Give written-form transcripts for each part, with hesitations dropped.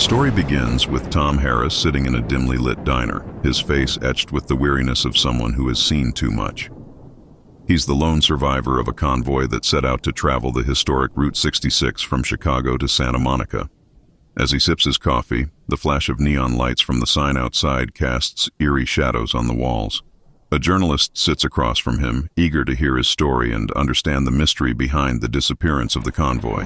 story begins with Tom Harris sitting in a dimly lit diner, his face etched with the weariness of someone who has seen too much. He's the lone survivor of a convoy that set out to travel the historic Route 66 from Chicago to Santa Monica. As he sips his coffee, the flash of neon lights from the sign outside casts eerie shadows on the walls. A journalist sits across from him, eager to hear his story and understand the mystery behind the disappearance of the convoy.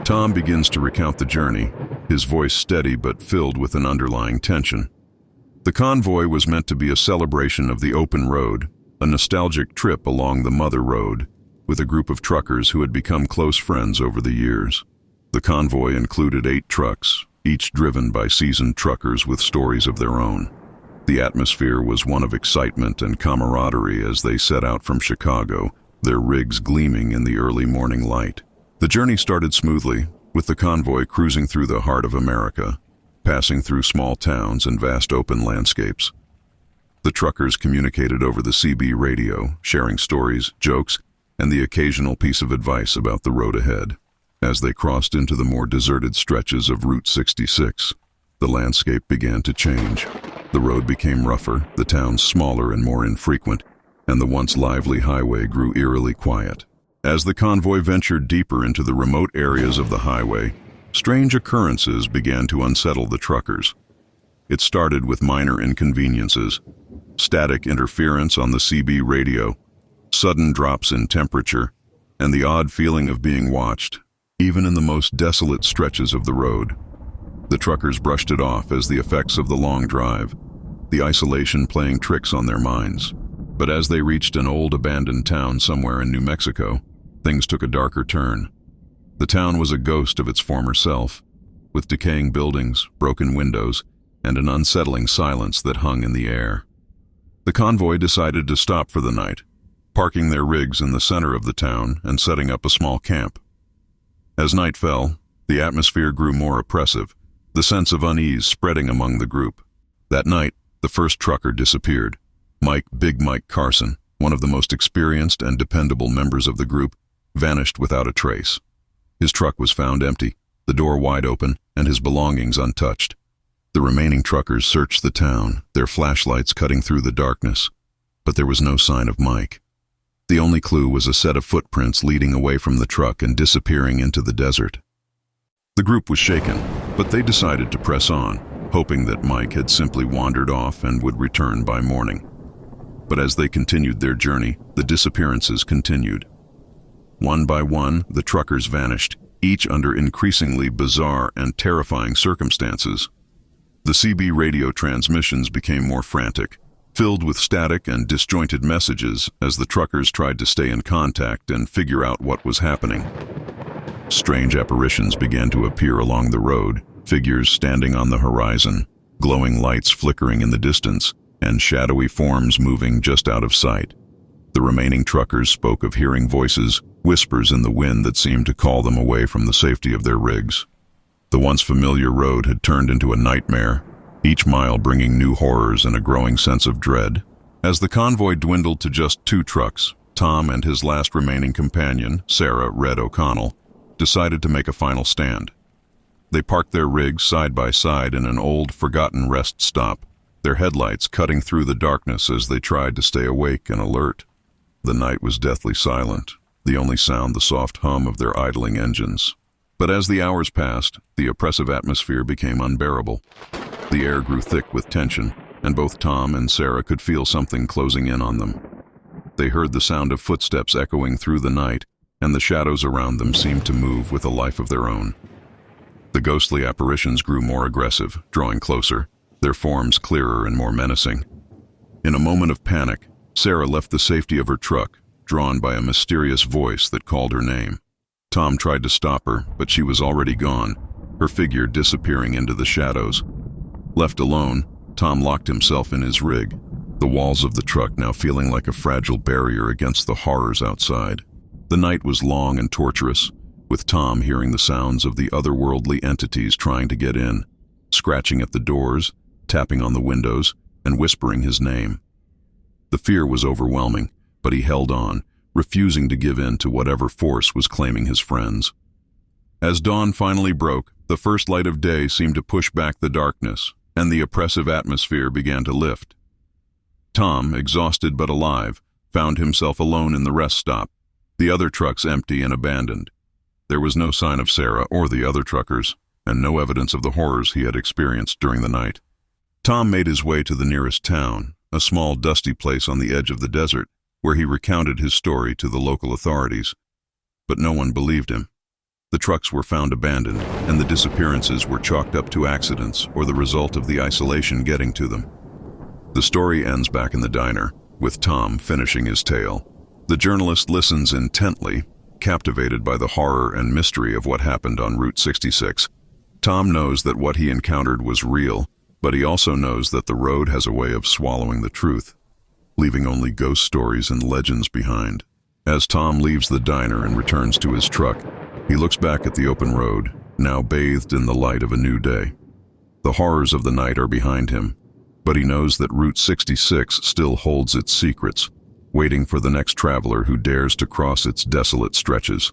Tom begins to recount the journey, his voice steady but filled with an underlying tension. The convoy was meant to be a celebration of the open road, a nostalgic trip along the Mother Road, with a group of truckers who had become close friends over the years. The convoy included 8 trucks, each driven by seasoned truckers with stories of their own. The atmosphere was one of excitement and camaraderie as they set out from Chicago, their rigs gleaming in the early morning light. The journey started smoothly, with the convoy cruising through the heart of America, passing through small towns and vast open landscapes. The truckers communicated over the CB radio, sharing stories, jokes, and the occasional piece of advice about the road ahead. As they crossed into the more deserted stretches of Route 66, the landscape began to change. The road became rougher, the towns smaller and more infrequent, and the once lively highway grew eerily quiet. As the convoy ventured deeper into the remote areas of the highway, strange occurrences began to unsettle the truckers. It started with minor inconveniences: static interference on the CB radio, sudden drops in temperature, and the odd feeling of being watched, even in the most desolate stretches of the road. The truckers brushed it off as the effects of the long drive, the isolation playing tricks on their minds. But as they reached an old abandoned town somewhere in New Mexico, things took a darker turn. The town was a ghost of its former self, with decaying buildings, broken windows, and an unsettling silence that hung in the air. The convoy decided to stop for the night, parking their rigs in the center of the town and setting up a small camp. As night fell, the atmosphere grew more oppressive, the sense of unease spreading among the group. That night, the first trucker disappeared. Big Mike Carson, one of the most experienced and dependable members of the group, vanished without a trace. His truck was found empty, the door wide open, and his belongings untouched. The remaining truckers searched the town, their flashlights cutting through the darkness, but there was no sign of Mike. The only clue was a set of footprints leading away from the truck and disappearing into the desert. The group was shaken, but they decided to press on, hoping that Mike had simply wandered off and would return by morning. But as they continued their journey, the disappearances continued. One by one, the truckers vanished, each under increasingly bizarre and terrifying circumstances. The CB radio transmissions became more frantic, filled with static and disjointed messages as the truckers tried to stay in contact and figure out what was happening. Strange apparitions began to appear along the road, figures standing on the horizon, glowing lights flickering in the distance, and shadowy forms moving just out of sight. The remaining truckers spoke of hearing voices, whispers in the wind that seemed to call them away from the safety of their rigs. The once familiar road had turned into a nightmare, each mile bringing new horrors and a growing sense of dread. As the convoy dwindled to just 2 trucks, Tom and his last remaining companion, Sarah "Red" O'Connell, decided to make a final stand. They parked their rigs side by side in an old, forgotten rest stop, their headlights cutting through the darkness as they tried to stay awake and alert. The night was deathly silent, the only sound the soft hum of their idling engines. But as the hours passed, the oppressive atmosphere became unbearable. The air grew thick with tension, and both Tom and Sarah could feel something closing in on them. They heard the sound of footsteps echoing through the night, and the shadows around them seemed to move with a life of their own. The ghostly apparitions grew more aggressive, drawing closer, their forms clearer and more menacing. In a moment of panic, Sarah left the safety of her truck, drawn by a mysterious voice that called her name. Tom tried to stop her, but she was already gone, her figure disappearing into the shadows. Left alone, Tom locked himself in his rig, the walls of the truck now feeling like a fragile barrier against the horrors outside. The night was long and torturous, with Tom hearing the sounds of the otherworldly entities trying to get in, scratching at the doors, tapping on the windows, and whispering his name. The fear was overwhelming, but he held on, refusing to give in to whatever force was claiming his friends. As dawn finally broke, the first light of day seemed to push back the darkness, and the oppressive atmosphere began to lift. Tom, exhausted but alive, found himself alone in the rest stop, the other trucks empty and abandoned. There was no sign of Sarah or the other truckers, and no evidence of the horrors he had experienced during the night. Tom made his way to the nearest town, a small dusty place on the edge of the desert, where he recounted his story to the local authorities. But no one believed him. The trucks were found abandoned, and the disappearances were chalked up to accidents or the result of the isolation getting to them. The story ends back in the diner, with Tom finishing his tale. The journalist listens intently, captivated by the horror and mystery of what happened on Route 66. Tom knows that what he encountered was real, but he also knows that the road has a way of swallowing the truth, leaving only ghost stories and legends behind. As Tom leaves the diner and returns to his truck, he looks back at the open road, now bathed in the light of a new day. The horrors of the night are behind him, but he knows that Route 66 still holds its secrets, waiting for the next traveler who dares to cross its desolate stretches.